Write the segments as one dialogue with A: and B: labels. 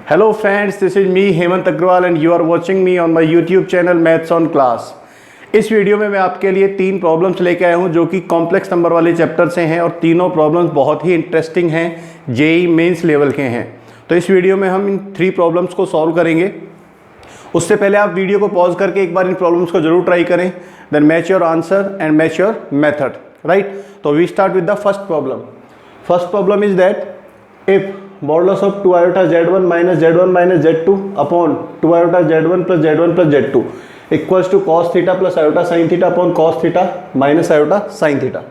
A: Hello friends, this is me Hemant Agarwal and you are watching me on my YouTube channel Maths on Class। इस video में मैं आपके लिए 3 problems लेके आया हूं जो कि कॉम्प्लेक्स नंबर वाले चैप्टर से हैं और तीनों प्रॉब्लम्स बहुत ही इंटरेस्टिंग हैं, जेईई मेंस लेवल के हैं। तो इस वीडियो में हम इन 3 प्रॉब्लम्स को सॉल्व करेंगे। उससे पहले आप वीडियो को पॉज करके एक बार इन प्रॉब्लम्स को जरूर ट्राई करें, then match your answer and match your method, right. तो we start with the first problem. First problem is that if modulus of 2 iota z1 minus z1 minus z2 upon 2 iota z1 plus z1 plus z2 equals to cos theta plus iota sin theta upon cos theta minus iota sin theta।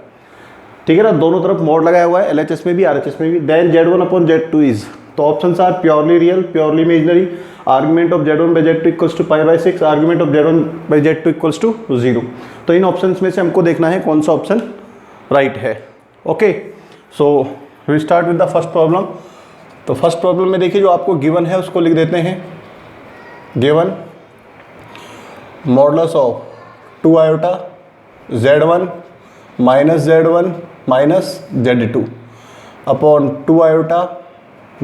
A: ठीक है ना, दोनों तरफ mod लगाया हुआ है, LHS में भी RHS में भी। Then z1 upon z2 is, तो options are purely real, purely imaginary, argument of z1 by z2 equals to π/6, argument of z1 by z2 equals to 0। तो इन ऑप्शंस में से हमको देखना है कौन सा ऑप्शन राइट है। Okay, so we start with the first problem. तो फर्स्ट प्रॉब्लम में देखिए जो आपको गिवन है उसको लिख देते हैं। Given modulus of 2 iota z1 minus z1 minus z2 upon 2 iota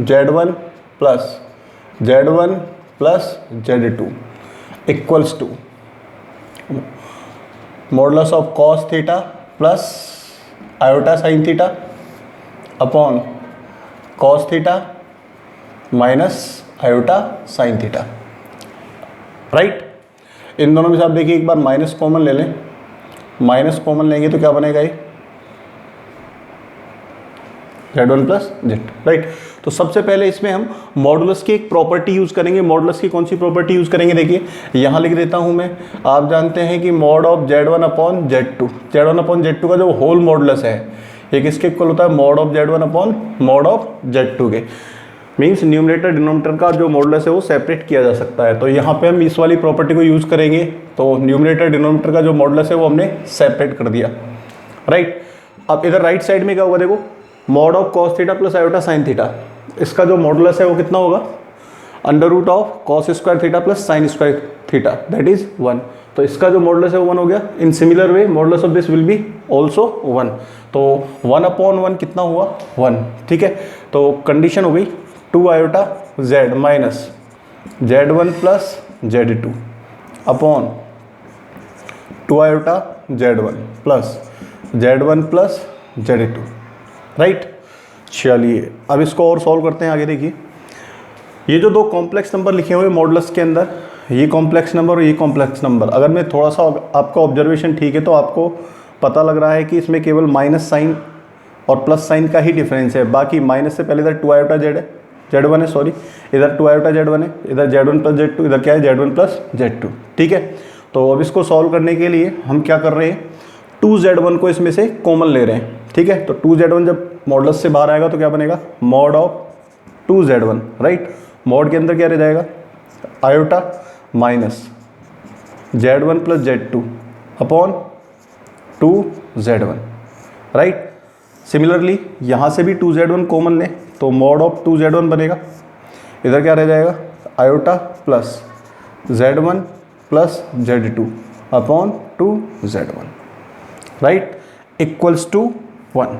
A: z1 plus z1 plus z2 equals to modulus of cos theta plus iota sin theta upon cos theta minus iota sine theta, right. इन दोनों में से आप देखिए एक बार minus common ले लें, minus common लेंगे तो क्या बनेगा ये z1 प्लस z2, राइट। तो सबसे पहले इसमें हम मॉडुलस की एक प्रॉपर्टी यूज़ करेंगे। मॉडुलस की कौन सी प्रॉपर्टी यूज़ करेंगे, देखिए यहाँ लिख देता हूँ मैं। आप जानते हैं कि mod of z1 upon z2, z1 upon z2 का जो होल मॉडुलस है ये किसके इक्वल होता है, mod of z1 upon mod of z2 के। मीन्स न्यूमरेटर डिनोमिनेटर का जो मॉडुलस है वो सेपरेट किया जा सकता है। तो यहाँ पे हम इस वाली प्रॉपर्टी को यूज़ करेंगे। तो न्यूमरेटर डिनोमिनेटर का जो मॉडुलस है वो हमने सेपरेट कर दिया, राइट। अब इधर राइट साइड में क्या होगा, देखो mod of cos theta plus iota sine theta, इसका जो मॉडुलस है वो कितना होगा, under root of cos square theta plus sine square theta, that is 1। तो इसका जो मॉडुलस है वो 1 हो गया। In similar way modulus of this will B also 1। तो 1 अपॉन 1 कितना हुआ, 1, ठीक है। तो कंडीशन हो गई 2 iota z minus z1 plus z2 upon 2 iota z1 plus z1 plus z2, right. चलिए अब इसको और सॉल्व करते हैं। आगे देखिए ये जो 2 कॉम्प्लेक्स नंबर लिखे हुए मॉडुलस के अंदर, ये कॉम्प्लेक्स नंबर और ये कॉम्प्लेक्स नंबर, अगर मैं थोड़ा सा आपका ऑब्जर्वेशन ठीक है तो आपको पता लग रहा है कि इसमें केवल माइनस साइन और प्लस साइन का ही डिफरेंस है। बाकी माइनस से पहले इधर 2 iota z है, z1 है, सॉरी इधर 2 iota z1 है, इधर z1 प्लस z2, इधर क्या है z1 प्लस z2, ठीक है। तो अब इसको सॉल्व करने के लिए हम क्या कर रहे हैं, 2z1 को इसमें से कॉमन ले रहे हैं, ठीक है। तो 2z1 जब मॉडुलस से बाहर आएगा तो क्या बनेगा, mod of 2z1, right. Mod के अंदर क्या रह जाएगा, iota minus z1 plus z2 upon 2z1, right. Similarly यहाँ से भी 2z1 कॉमन लें तो मॉड ऑफ 2z1 बनेगा, इधर क्या रह जाएगा, iota plus z1 plus z2 upon 2z1, right, equals to 1।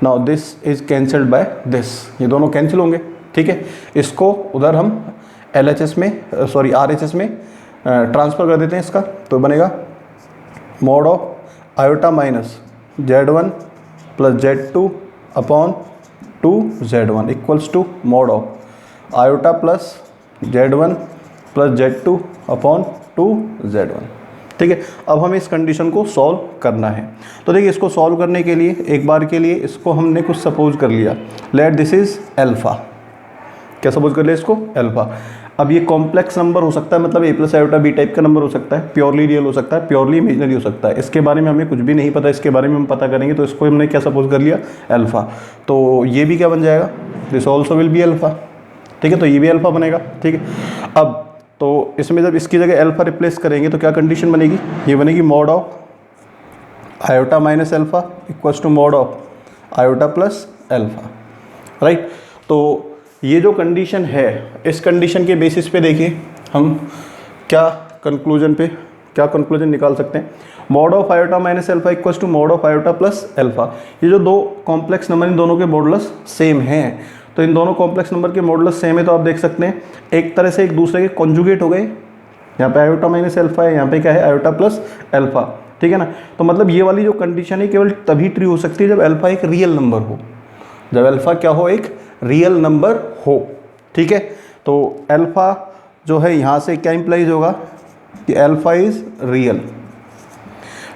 A: Now this is cancelled by this, ये दोनों कैंसिल होंगे, ठीक है। इसको उधर हम LHS में सॉरी RHS में ट्रांसफ़र कर देते हैं इसका, तो बनेगा mod of iota minus z1 plus z2 upon 2z1 equals to mod of iota plus z1 plus z2 upon 2z1, ठीक है। अब हमें इस कंडीशन को सॉल्व करना है। तो देखिए इसको सॉल्व करने के लिए एक बार के लिए इसको हमने कुछ सपोज कर लिया, लेट दिस इज अल्फा। क्या सपोज कर लिया इसको, अल्फा। अब ये कॉम्प्लेक्स नंबर हो सकता है, मतलब a plus iota b type का नंबर हो सकता है, प्योरली रियल हो सकता है, प्योरली इमेजिनरी हो सकता है। इसके बारे में हमें कुछ भी नहीं पता, इसके बारे में हम पता करेंगे। तो इसको हमने क्या सपोज कर लिया, अल्फा। तो ये भी क्या बन जाएगा, this also will be alpha, ठीक है। तो ये भी अल्फा बनेगा, ठीक है। अब तो इसमें जब इसकी जगह अल्फा रिप्लेस करेंगे तो क्या कंडीशन बनेगी, ये बनेगी mod of iota minus alpha equals to mod of iota plus alpha, right. तो ये जो कंडीशन है, इस कंडीशन के बेसिस पे देखिए हम क्या कंक्लूजन निकाल सकते हैं। Mod of iota minus alpha equals to mod of iota plus alpha. ये जो 2 कॉम्प्लेक्स नंबर इन दोनों के मॉडुलस सेम हैं, तो तो इन दोनों कॉम्प्लेक्स नंबर के मॉडुलस सेम है, तो आप देख सकते हैं एक तरह से एक दूसरे के कॉन्जुगेट हो गए। यहाँ पे आयोटा माइनस अल्फा है, यहाँ पे क्या है आयोटा प्लस अल्फा, ठीक है ना। तो मतलब ये वाली जो कंडीशन है केवल तभी ट्रू हो सकती है जब अल्फा एक रियल नंबर हो, जब अल्फा क्या हो, एक रियल नंबर हो, ठीक है। तो अल्फा जो है यहाँ से क्या इंप्लाइज होगा कि अल्फा इज रियल।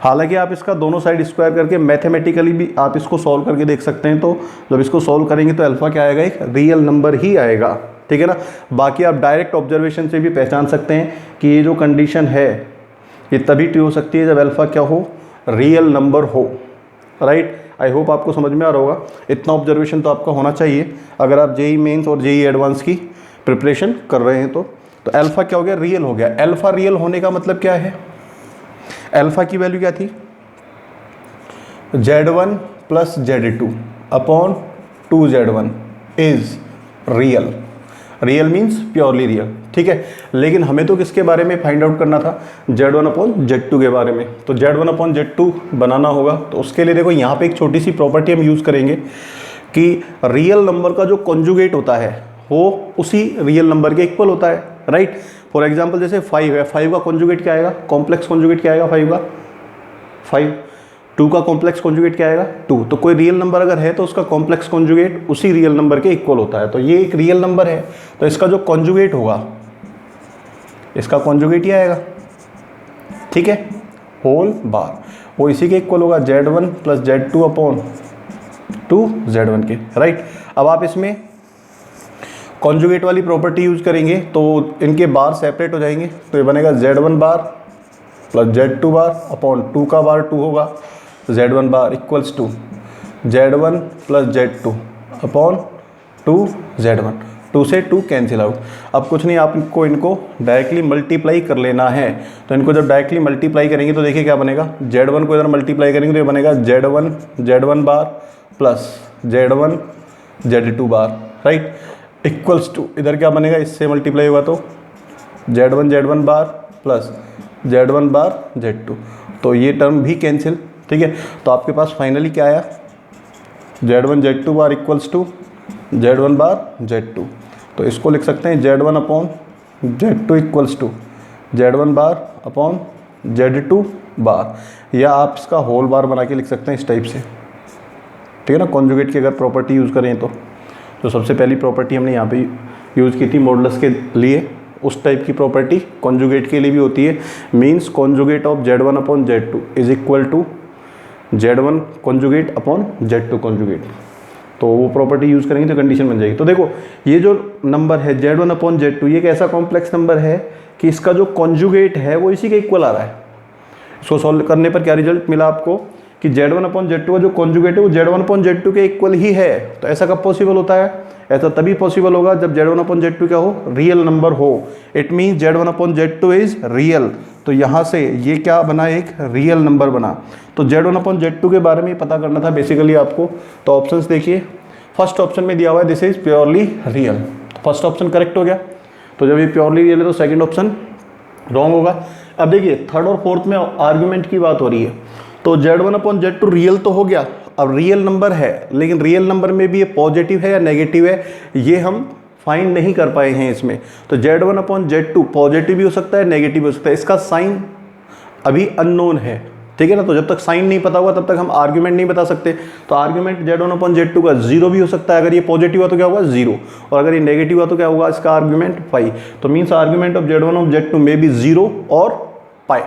A: हालांकि आप इसका दोनों साइड स्क्वायर करके मैथमेटिकली भी आप इसको सॉल्व करके देख सकते हैं, तो जब इसको सॉल्व करेंगे तो अल्फा क्या आएगा, एक रियल नंबर ही आएगा, ठीक है ना। बाकी आप डायरेक्ट ऑब्जर्वेशन से भी पहचान सकते हैं कि ये जो कंडीशन है ये तभी ट्रू हो सकती है जब अल्फा क्या हो, रियल नंबर हो, राइट। आई होप आपको समझ में आ रहा होगा। इतना ऑब्जर्वेशन तो आपका होना चाहिए अगर आप जेई मेंस और जेई एडवांस की प्रिपरेशन कर रहे हैं। तो अल्फा क्या हो गया, रियल हो गया। अल्फा रियल होने का मतलब क्या है, अल्फा की वैल्यू क्या थी, Z1 plus Z2 upon 2Z1 is real. Real means purely real, ठीक है। लेकिन हमें तो किसके बारे में फाइंड आउट करना था, Z1 अपॉन Z2 के बारे में। तो Z1 अपॉन Z2 बनाना होगा, तो उसके लिए देखो यहाँ पे एक छोटी सी प्रॉपर्टी हम यूज़ करेंगे कि रियल नंबर का जो कॉन्जुगेट होता है वो उसी रियल नंबर के इक्वल होता है, राइट। फॉर एग्जाम्पल जैसे 5 है, 5 का कॉन्जुगेट क्या आएगा, कॉम्प्लेक्स कॉन्जुगेट क्या आएगा 5 का, 5। 2 का कॉम्प्लेक्स कॉन्जुगेट क्या आएगा 2। तो कोई रियल नंबर अगर है तो उसका कॉम्प्लेक्स कॉन्जुगेट उसी रियल नंबर के इक्वल होता है। तो ये एक रियल नंबर है, तो इसका जो कॉन्जुगेट होगा, इसका कॉन्जुगेट ही आएगा, ठीक है, होल बार, वो इसी के इक्वल होगा, Z1 plus Z2 upon 2Z1 के, राइट। अब आप इसमें कॉन्जुगेट वाली प्रॉपर्टी यूज करेंगे तो इनके बार सेपरेट हो जाएंगे, तो ये बनेगा Z1 bar plus Z2 bar upon 2 का बार 2 होगा, Z1 bar equals to Z1 plus Z2 upon 2Z1। 2 से 2 कैंसिल आउट। अब कुछ नहीं, आपको इनको डायरेक्टली मल्टीप्लाई कर लेना है। तो इनको जब डायरेक्टली मल्टीप्लाई करेंगे तो देखिए क्या बनेगा, Z1 को इधर मल्टीप्लाई करेंगे तो ये बनेगा Z1 bar plus Z1 Z2 bar, right, equals to इधर क्या बनेगा, इससे मल्टीप्लाई होगा तो Z1 bar plus Z1 bar Z2, तो ये टर्म भी कैंसिल, ठीक है। तो आपके पास फाइनली क्या आया, Z1 Z2 bar equals to Z1 bar Z2। तो इसको लिख सकते हैं Z1 upon Z2 equals to Z1 bar upon Z2 bar, या आप इसका होल बार बना के लिख सकते हैं इस टाइप से, ठीक है ना। कॉन्जुगेट की अगर प्रॉपर्टी यूज़ करें तो सबसे पहली प्रॉपर्टी हमने यहाँ पे यूज़ की थी मॉडुलस के लिए, उस टाइप की प्रॉपर्टी कॉन्जुगेट के लिए भी होती है। Means conjugate of Z1 upon Z2 is equal to Z1 conjugate upon Z2 conjugate. तो वो प्रॉपर्टी यूज़ करेंगे तो कंडीशन बन जाएगी। तो देखो ये जो नंबर है Z1 अपॉन Z2, ये एक ऐसा कॉम्प्लेक्स नंबर है कि इसका जो कॉन्जुगेट है वो इसी के इक्वल आ रहा है। इसको सॉल्व करने पर क्या रिजल्ट मिला आपको कि Z1 अपॉन Z2 का जो कॉन्जुगेट है वो Z1 अपॉन Z2 के इक्वल ही है। तो ऐसा कब पॉसिबल होता है, ऐसा तभी पॉसिबल होगा जब Z1 अपॉन Z2 क्या हो, रियल नंबर हो। It means Z1 upon Z2 is real. तो यहाँ से ये क्या बना, एक रियल नंबर बना। तो Z1 अपॉन Z2 के बारे में पता करना था बेसिकली आपको। तो ऑप्शंस देखिए, फर्स्ट ऑप्शन में दिया हुआ है this is purely real, first option correct हो गया। तो जब ये प्योरली रियल है तो सेकंड ऑप्शन रॉन्ग होगा। अब देखिए थर्ड और फोर्थ में आर्गुमेंट की बात हो रही है, तो Z1 अपॉन Z2 रियल तो हो गया, अब रियल नंबर है, लेकिन रियल नंबर में भी ये पॉजिटिव है या नेगेटिव है ये हम फाइंड नहीं कर पाए हैं इसमें। तो Z1 अपॉन Z2 पॉजिटिव भी हो सकता है, नेगेटिव भी हो सकता है, इसका साइन अभी अननोन है, ठीक है ना। तो जब तक साइन नहीं पता होगा तब तक हम आर्ग्यूमेंट नहीं बता सकते। तो आर्ग्यूमेंट Z1 अपॉन Z2 का 0 भी हो सकता है, अगर ये पॉजिटिव हुआ तो क्या होगा 0, और अगर ये नेगेटिव हुआ तो क्या होगा इसका आर्ग्यूमेंट पाई। तो means argument of Z1 of Z2 में भी 0 और पाई,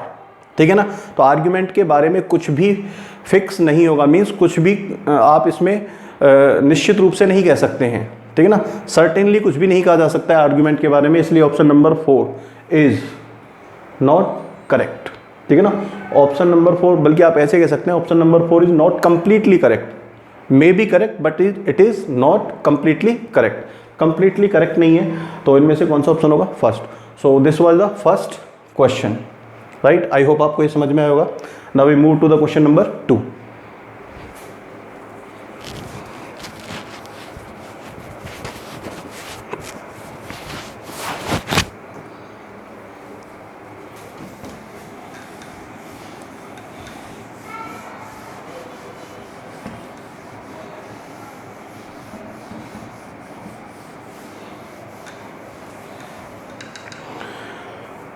A: ठीक है ना। तो आर्ग्यूमेंट के बारे में कुछ भी फिक्स नहीं होगा, मीन्स कुछ भी आप इसमें निश्चित रूप से नहीं कह सकते हैं, ठीक है ना। सर्टेनली कुछ भी नहीं कहा जा सकता है आर्ग्यूमेंट के बारे में, इसलिए option number 4 is not correct, ठीक है ना। ऑप्शन नंबर 4, बल्कि आप ऐसे कह सकते हैं option number 4 is not completely correct, may be correct but it is not completely correct, completely correct नहीं है। तो इनमें से कौन सा ऑप्शन होगा, first. So this was the first question, right. I hope आपको ये समझ में आया होगा। Now we move to the question number 2।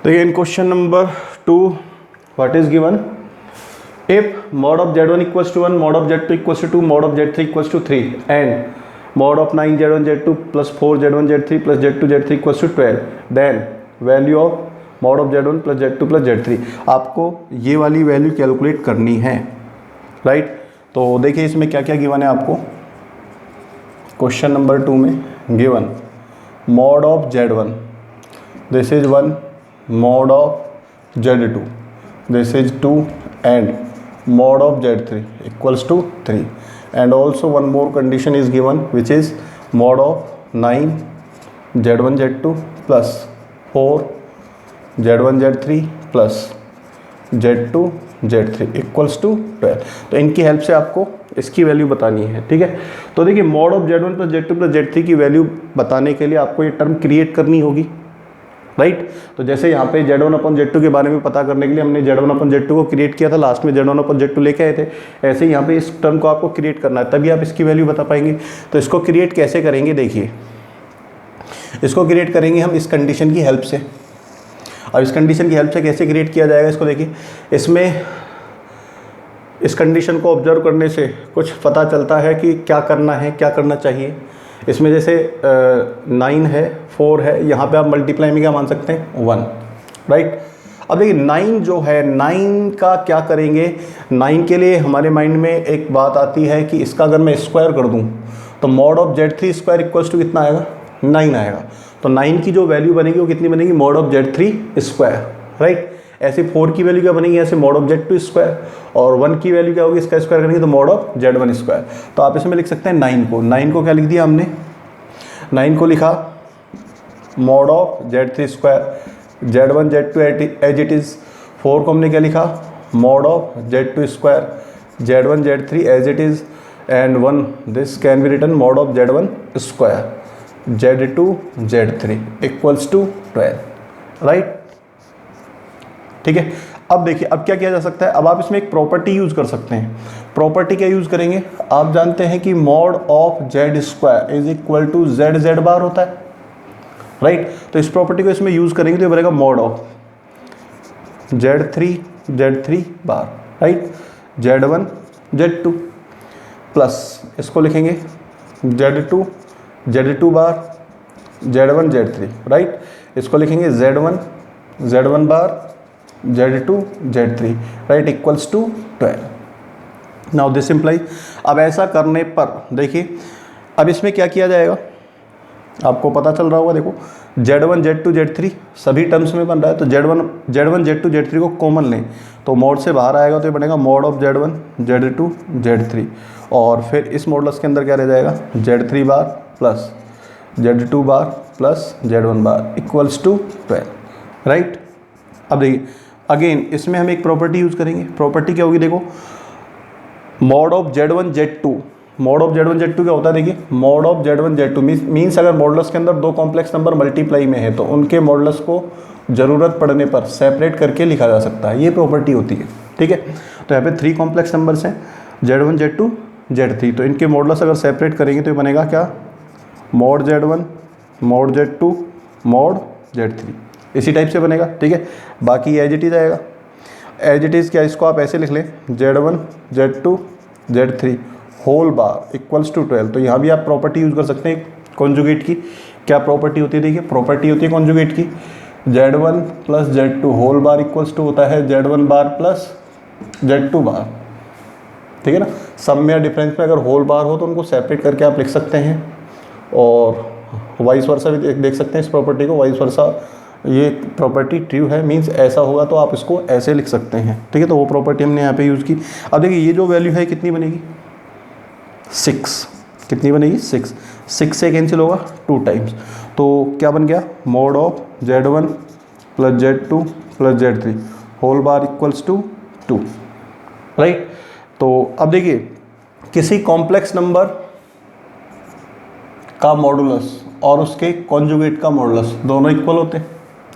A: देखिए in question number 2 what is given, if mod of z1 equals to 1, mod of z2 equals to 2, mod of z3 equals to 3 and mod of 9z1 z2 plus 4z1 z3 plus z2 z3 equals to 12, then value of mod of z1 plus z2 plus z3, आपको ये वाली value calculate करनी है, right. तो देखिए इसमें क्या क्या गिवन है आपको। क्वेश्चन नंबर 2 में given mod of z1, this is 1, mod of z2, this is 2 and mod of z3 equals to 3, and also one more condition is given which is mod of 9 z1 z2 plus 4 z1 z3 plus z2 z3 equals to 12। तो इनकी help से आपको इसकी value बतानी है, ठीक है। तो देखिए mod of z1 plus z2 plus z3 की वैल्यू बताने के लिए आपको ये टर्म क्रिएट करनी होगी, राइट। तो जैसे यहाँ पे z1 अपन z2 के बारे में पता करने के लिए हमने z1 अपन z2 को क्रिएट किया था, लास्ट में z1 अपन z2 लेके आए थे, ऐसे ही यहाँ पे इस टर्म को आपको क्रिएट करना है, तभी आप इसकी वैल्यू बता पाएंगे। तो इसको क्रिएट कैसे करेंगे, देखिए इसको क्रिएट करेंगे हम इस कंडीशन की हेल्प से। अब इस कंडीशन की हेल्प से कैसे क्रिएट किया जाएगा इसको देखिए, इसमें इस कंडीशन को ऑब्जर्व करने से कुछ पता चलता है कि क्या करना है, क्या करना चाहिए। इसमें जैसे 9 है, 4 है, यहाँ पे आप मल्टीप्लाई में क्या मान सकते हैं 1, राइट। अब देखिए 9 जो है, 9 का क्या करेंगे, 9 के लिए हमारे माइंड में एक बात आती है कि इसका अगर मैं स्क्वायर कर दूँ तो mod of z3 square equals to कितना आएगा, 9 आएगा। तो 9 की जो वैल्यू बनेगी वो कितनी बनेगी, mod of z3 square, right. ऐसे 4 की वैल्यू क्या बनेगी, ऐसे mod ऑफ z2 स्क्वायर, और 1 की वैल्यू क्या होगी, इसका स्क्वायर करेंगे तो mod ऑफ z1 स्क्वायर। तो आप इसमें लिख सकते हैं 9 को क्या लिख दिया हमने, 9 को लिखा mod of z3 square, z1 z2 as it is. 4 को हमने क्या लिखा, mod of z2 square, z1 z3 as it is, and 1 this can be written mod of z1 square, z2 z3 equals to 12, right, ठीक है। अब देखिए अब क्या किया जा सकता है, अब आप इसमें एक प्रॉपर्टी यूज़ कर सकते हैं। प्रॉपर्टी क्या यूज़ करेंगे, आप जानते हैं कि mod of z square is equal to z bar होता है, राइट। तो इस प्रॉपर्टी को इसमें यूज़ करेंगे तो ये बनेगा mod of z3 bar, right, z1 z2 plus इसको लिखेंगे z2 बार z1 z3, राइट। इसको लिखेंगे z1 bar z2 z3, right, equals to 12। Now this imply, अब ऐसा करने पर देखिए अब इसमें क्या किया जाएगा, आपको पता चल रहा होगा, देखो z1 z2 z3 सभी टर्म्स में बन रहा है, तो z1 z2 z3 को कॉमन लें तो मोड से बाहर आएगा तो ये बनेगा mod of z1 z2 z3, और फिर इस मॉडुलस के अंदर क्या रह जाएगा, z3 bar plus z2 bar plus z1 bar equals to 12, right. अब देखिए अगेन इसमें हम एक प्रॉपर्टी यूज़ करेंगे। प्रॉपर्टी क्या होगी, देखो mod of z1 z2, mod of z1 z2 क्या होता है, देखिए mod of z1 z2 means अगर मॉडुलस के अंदर दो कॉम्प्लेक्स नंबर मल्टीप्लाई में है तो उनके मॉडुलस को ज़रूरत पड़ने पर सेपरेट करके लिखा जा सकता है, ये प्रॉपर्टी होती है, ठीक है। तो यहाँ पे 3 कॉम्प्लेक्स नंबर्स हैं z1 z2 z3, तो इनके मॉडुलस अगर सेपरेट करेंगे तो ये बनेगा क्या, mod z1 mod z2 mod z3, इसी टाइप से बनेगा, ठीक है। बाकी एज इट इज़ आएगा, एज इट इज़ क्या, इसको आप ऐसे लिख लें z1 z2 z3 whole bar equals to 12। तो यहाँ भी आप प्रॉपर्टी यूज़ कर सकते हैं कॉन्जुगेट की। क्या प्रॉपर्टी होती है, देखिए प्रॉपर्टी होती है कॉन्जुगेट की, z1 plus z2 whole bar equals to होता है z1 बार प्लस z2 बार, ठीक है ना। सब में या डिफरेंस में अगर होल बार हो तो उनको सेपरेट करके आप लिख सकते हैं, और वाइस वर्सा भी देख सकते हैं इस प्रॉपर्टी को, वाइस वर्सा ये प्रॉपर्टी ट्रू है मींस ऐसा होगा तो आप इसको ऐसे लिख सकते हैं, ठीक है। तो वो प्रॉपर्टी हमने यहाँ पे यूज़ की। अब देखिए ये जो वैल्यू है कितनी बनेगी, 6, कितनी बनेगी 6 से कैंसिल होगा 2 टाइम्स, तो क्या बन गया, mod of z1 plus z2 plus z3 whole bar equals to 2, right. तो अब देखिए किसी कॉम्प्लेक्स नंबर का मॉडुलस और उसके कॉन्जुगेट का मॉडुलस दोनों इक्वल होते हैं,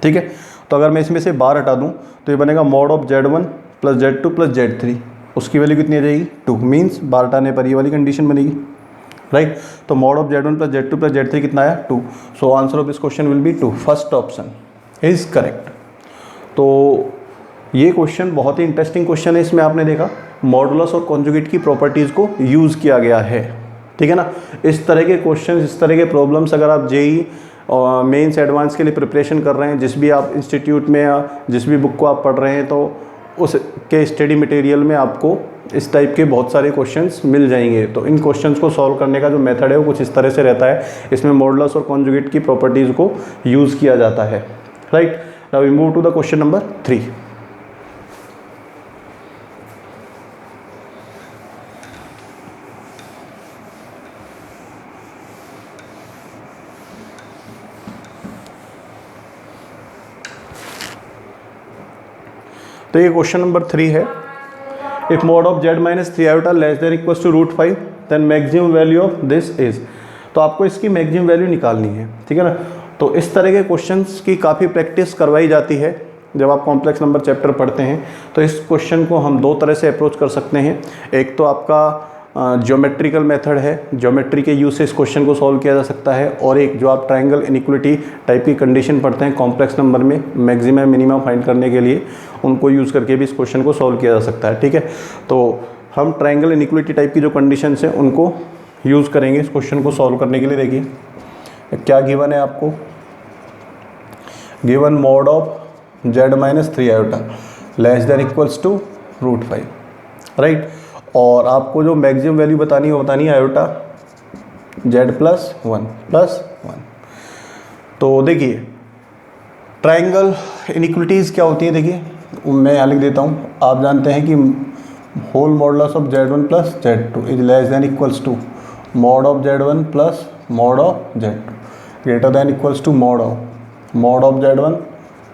A: ठीक है। तो अगर मैं इसमें से बार हटा दूं तो ये बनेगा mod of z1 plus z2 plus z3, उसकी वैल्यू कितनी आ जाएगी 2, मीन्स बार हटाने पर ये वाली कंडीशन बनेगी, राइट। तो mod of z1 plus z2 plus z3 कितना आया 2, सो answer of this question will be 2, first option is correct. तो ये क्वेश्चन बहुत ही इंटरेस्टिंग क्वेश्चन है। इसमें आपने देखा मॉडुलस और कॉन्जुगेट की प्रॉपर्टीज़ को यूज़ किया गया है, ठीक है ना। इस तरह के क्वेश्चन, इस तरह के प्रॉब्लम्स अगर आप जेई और मेंस एडवांस के लिए प्रिपरेशन कर रहे हैं, जिस भी आप इंस्टीट्यूट में या जिस भी बुक को आप पढ़ रहे हैं, तो उसके स्टडी मटेरियल में आपको इस टाइप के बहुत सारे क्वेश्चंस मिल जाएंगे। तो इन क्वेश्चंस को सॉल्व करने का जो मेथड है वो कुछ इस तरह से रहता है। इसमें मॉडुलस और कॉन्जुगेट की प्रॉपर्टीज़ को यूज़ किया जाता है, right. Now we move to the question number 3। तो ये क्वेश्चन नंबर 3 है। If mod of z minus 3 iota less than equals to √5 then maximum value of this is. तो आपको इसकी मैक्सिमम वैल्यू निकालनी है, ठीक है ना। तो इस तरह के क्वेश्चंस की काफ़ी प्रैक्टिस करवाई जाती है जब आप कॉम्प्लेक्स नंबर चैप्टर पढ़ते हैं। तो इस क्वेश्चन को हम दो तरह से अप्रोच कर सकते हैं। एक तो आपका ज्योमेट्रिकल मेथड है, ज्योमेट्री के यूज से इस क्वेश्चन को सॉल्व किया जा सकता है, और एक जो आप ट्रायंगल इनइक्वलिटी टाइप की कंडीशन पढ़ते हैं कॉम्प्लेक्स नंबर में मैक्सिमम मिनिमम फाइंड करने के लिए, उनको यूज़ करके भी इस क्वेश्चन को सॉल्व किया जा सकता है, ठीक है। तो हम ट्रायंगल इनइक्वलिटी टाइप की जो कंडीशंस हैं उनको यूज़ करेंगे इस क्वेश्चन को सॉल्व करने के लिए। देखिए क्या गिवन है आपको, given mod of z minus 3 iota less than equals to √5, right. और आपको जो मैक्सिमम वैल्यू बतानी है वो बतानी है आयोटा z प्लस 1। तो देखिए ट्रायंगल इनइक्वलिटीज़ क्या होती है, देखिए मैं यहाँ लिख देता हूँ। आप जानते हैं कि whole modulus of z1 plus z2 is less than equals to mod of z1 plus mod of z2 greater than equals to mod of z1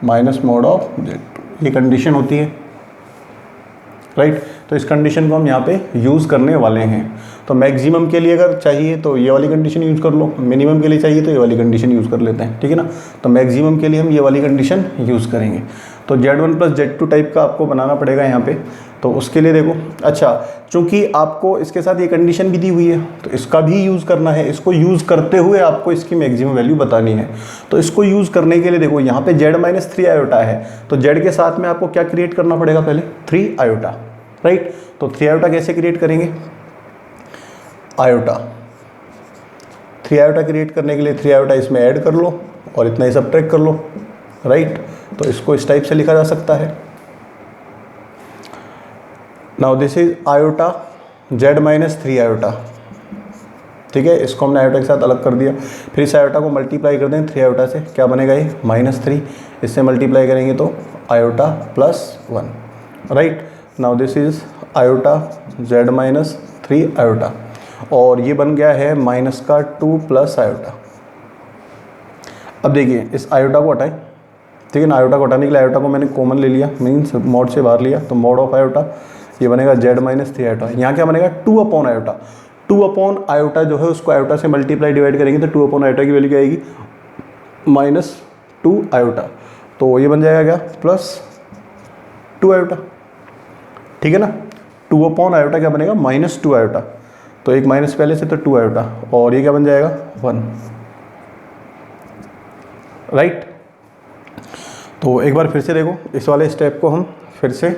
A: minus mod of z2। ये कंडीशन होती है, राइट। तो इस condition को हम यहाँ पे use करने वाले हैं। तो मैक्सिमम के लिए अगर चाहिए तो ये वाली कंडीशन यूज़ कर लो, मिनिमम के लिए चाहिए तो ये वाली कंडीशन यूज़ कर लेते हैं, ठीक है ना। तो मैक्सिमम के लिए हम ये वाली कंडीशन यूज़ करेंगे। तो z1 प्लस z2 टाइप का आपको बनाना पड़ेगा यहाँ पे। तो उसके लिए देखो, अच्छा चूँकि आपको इसके साथ ये कंडीशन भी दी हुई है तो इसका भी यूज़ करना है। इसको यूज़ करते हुए आपको इसकी मैक्सिमम वैल्यू बतानी है। तो इसको यूज़ करने के लिए देखो यहाँ पे z माइनस 3 आयोटा है, तो z के साथ में आपको क्या क्रिएट करना पड़ेगा, पहले 3 आयोटा, राइट। तो 3 आयोटा कैसे क्रिएट करेंगे, आयोटा 3 आयोटा क्रिएट करने के लिए 3 आयोटा इसमें ऐड कर लो और इतना ही सबट्रैक्ट कर लो, राइट। तो इसको इस टाइप से लिखा जा सकता है। Now this is iota z minus 3 iota, ठीक है। इसको हमने आयोटा के साथ अलग कर दिया। फिर इस आयोटा को मल्टीप्लाई कर दें 3 आयोटा से, क्या बनेगा ये -3। इससे मल्टीप्लाई करेंगे तो iota plus 1, right. Now this is iota z minus 3 iota, और ये बन गया है माइनस का 2 प्लस आयोटा। अब देखिए इस आयोटा को हटाएं, ठीक है ना। आयोटा को हटाने के लिए आयोटा को मैंने कॉमन ले लिया, मीन्स मॉड से बाहर लिया, तो मॉड ऑफ आयोटा ये बनेगा z माइनस 3 आयोटा। यहाँ क्या बनेगा 2 अपॉन आयोटा। 2 अपॉन आयोटा जो है उसको आयोटा से मल्टीप्लाई डिवाइड करेंगे तो 2 अपॉन आयोटा की वैल्यू क्या आएगी, -2 आयोटा। तो ये बन जाएगा क्या, +2 आयोटा, ठीक है ना। 2 अपॉन आयोटा क्या बनेगा, -2 आयोटा। तो एक माइनस पहले से तो 2 आयोटा, और ये क्या बन जाएगा 1, राइट। तो एक बार फिर से देखो, इस वाले स्टेप को हम फिर से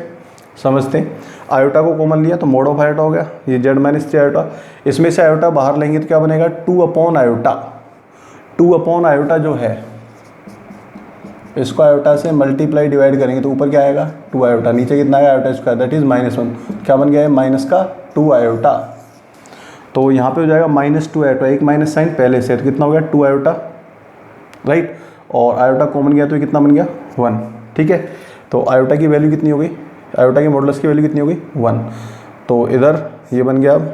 A: समझते हैं। आयोटा को कॉमन लिया तो मोड ऑफ आयोटा हो गया, ये z माइनस 3 आयोटा। इसमें से आयोटा बाहर लेंगे तो क्या बनेगा 2 अपॉन आयोटा। 2 अपॉन आयोटा जो है इसको आयोटा से मल्टीप्लाई डिवाइड करेंगे तो ऊपर क्या आएगा 2 आयोटा, नीचे कितना आएगा आयोटा स्क्वायर, दैट इज -1। क्या बन गया है -2 आयोटा। तो यहाँ पे हो जाएगा -2 आयोटा, एक माइनस साइन पहले से, तो कितना हो गया 2 आयोटा, राइट। और आयोटा कॉमन गया तो कितना बन गया 1, ठीक है। तो आयोटा की वैल्यू कितनी हो गई, आयोटा की मॉडुलस की वैल्यू कितनी हो गई 1। तो इधर ये बन गया अब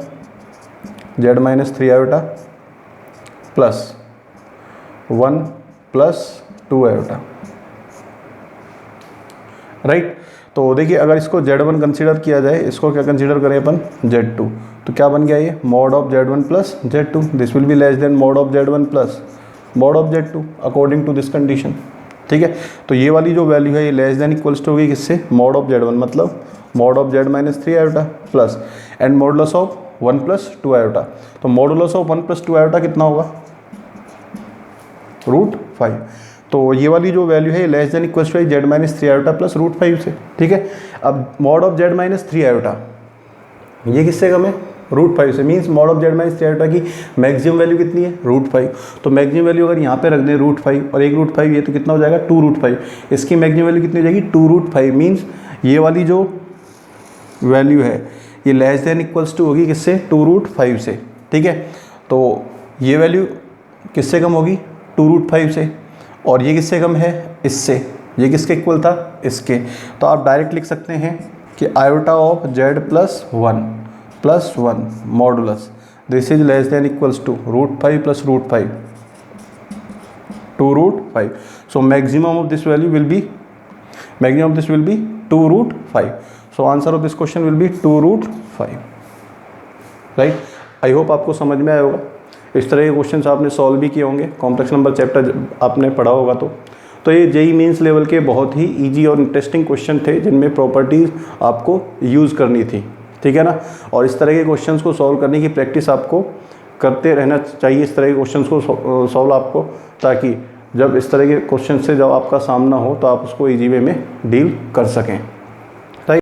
A: z minus 3 iota plus 1 plus 2 iota, right. तो देखिए अगर इसको z1 कंसीडर किया जाए, इसको क्या कंसीडर करें अपन z2, तो क्या बन गया ये mod of z1 plus z2। This will be less than mod of z1 plus mod of z2 according to this condition, ठीक है। तो ये वाली जो वैल्यू है ये लेस देन इक्वल्स टू होगी किससे, मॉड ऑफ z1, मतलब mod of z minus 3 iota plus and modulus of 1 plus 2 iota. तो मॉडुलस ऑफ 1 प्लस 2 आयोटा कितना होगा √5। तो ये वाली जो वैल्यू है less than equal to z minus 3 iota plus root 5 से, ठीक है। अब mod of z minus 3 iota ये किससे कम है, रूट 5 से, means mod of z minus 3 iota की मैक्सिमम वैल्यू कितनी है, रूट 5। तो मैक्सिमम वैल्यू अगर यहाँ पे रख दें रूट 5 और एक रूट 5 ये तो कितना हो जाएगा 2 रूट 5, इसकी मैक्सिमम वैल्यू कितनी हो जाएगी 2 रूट 5, मीन्स ये वाली जो वैल्यू है ये लेस देन इक्वल्स टू होगी किससे, 2 रूट 5 से, ठीक है। तो ये वैल्यू किससे कम होगी, 2 रूट 5 से, और ये किससे कम है, इससे, ये किसके इक्वल था, इसके। तो आप डायरेक्ट लिख सकते हैं कि iota of z plus one modulus this is less than equals to root 5 plus root 5, 2 root 5। So maximum of this value will be 2 root 5। So answer of this question will be 2 root 5, right. I hope आपको समझ में आया होगा। इस तरह के questions आपने solve भी किए होंगे, कॉम्प्लेक्स नंबर चैप्टर आपने पढ़ा होगा। तो ये जेईई मेंस लेवल के बहुत ही इजी और इंटरेस्टिंग क्वेश्चन थे जिनमें प्रॉपर्टीज़ आपको यूज़ करनी थी, ठीक है ना। और इस तरह के क्वेश्चंस को सॉल्व करने की प्रैक्टिस आपको करते रहना चाहिए, इस तरह के क्वेश्चंस को सॉल्व आपको, ताकि जब इस तरह के क्वेश्चन से जब आपका सामना हो तो आप उसको ईजी वे में डील कर सकें।